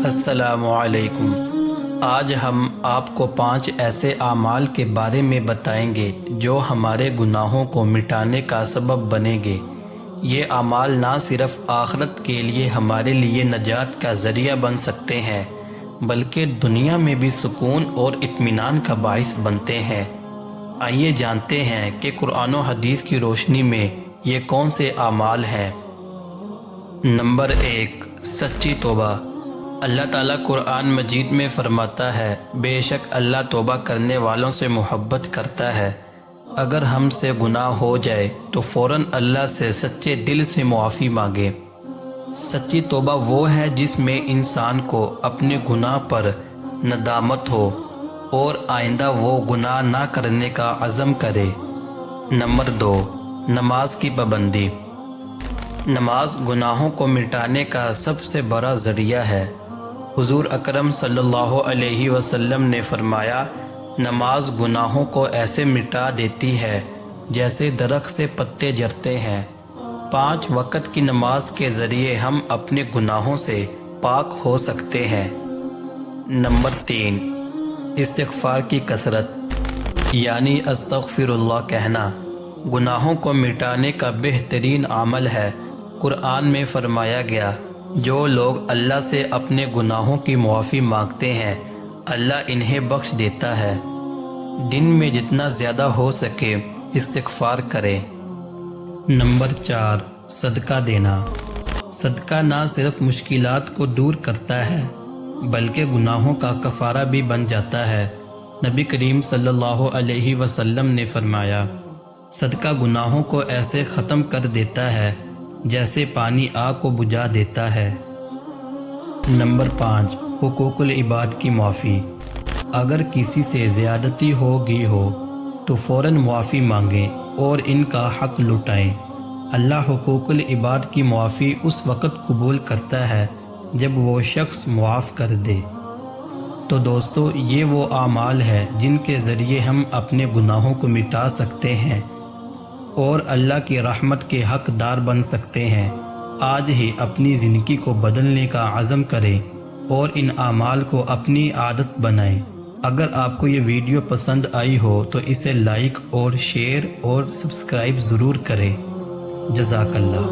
السلام علیکم۔ آج ہم آپ کو 5 ایسے اعمال کے بارے میں بتائیں گے جو ہمارے گناہوں کو مٹانے کا سبب بنیں گے۔ یہ اعمال نہ صرف آخرت کے لیے ہمارے لیے نجات کا ذریعہ بن سکتے ہیں بلکہ دنیا میں بھی سکون اور اطمینان کا باعث بنتے ہیں۔ آئیے جانتے ہیں کہ قرآن و حدیث کی روشنی میں یہ کون سے اعمال ہیں۔ نمبر 1، سچی توبہ۔ اللہ تعالیٰ قرآن مجید میں فرماتا ہے، بے شک اللہ توبہ کرنے والوں سے محبت کرتا ہے۔ اگر ہم سے گناہ ہو جائے تو فوراً اللہ سے سچے دل سے معافی مانگے۔ سچی توبہ وہ ہے جس میں انسان کو اپنے گناہ پر ندامت ہو اور آئندہ وہ گناہ نہ کرنے کا عزم کرے۔ نمبر 2، نماز کی پابندی۔ نماز گناہوں کو مٹانے کا سب سے بڑا ذریعہ ہے۔ حضور اکرم صلی اللہ علیہ وسلم نے فرمایا، نماز گناہوں کو ایسے مٹا دیتی ہے جیسے درخت سے پتے جھڑتے ہیں۔ 5 وقت کی نماز کے ذریعے ہم اپنے گناہوں سے پاک ہو سکتے ہیں۔ نمبر 3، استغفار کی کثرت، یعنی استغفر اللہ کہنا گناہوں کو مٹانے کا بہترین عمل ہے۔ قرآن میں فرمایا گیا، جو لوگ اللہ سے اپنے گناہوں کی معافی مانگتے ہیں اللہ انہیں بخش دیتا ہے۔ دن میں جتنا زیادہ ہو سکے استغفار کرے۔ نمبر 4، صدقہ دینا۔ صدقہ نہ صرف مشکلات کو دور کرتا ہے بلکہ گناہوں کا کفارہ بھی بن جاتا ہے۔ نبی کریم صلی اللہ علیہ وسلم نے فرمایا، صدقہ گناہوں کو ایسے ختم کر دیتا ہے جیسے پانی آگ کو بجھا دیتا ہے۔ نمبر 5، حقوق العباد کی معافی۔ اگر کسی سے زیادتی ہو گئی ہو تو فوراً معافی مانگیں اور ان کا حق لوٹائیں۔ اللہ حقوق العباد کی معافی اس وقت قبول کرتا ہے جب وہ شخص معاف کر دے۔ تو دوستو، یہ وہ اعمال ہیں جن کے ذریعے ہم اپنے گناہوں کو مٹا سکتے ہیں اور اللہ کی رحمت کے حقدار بن سکتے ہیں۔ آج ہی اپنی زندگی کو بدلنے کا عزم کریں اور ان اعمال کو اپنی عادت بنائیں۔ اگر آپ کو یہ ویڈیو پسند آئی ہو تو اسے لائک اور شیئر اور سبسکرائب ضرور کریں۔ جزاک اللہ۔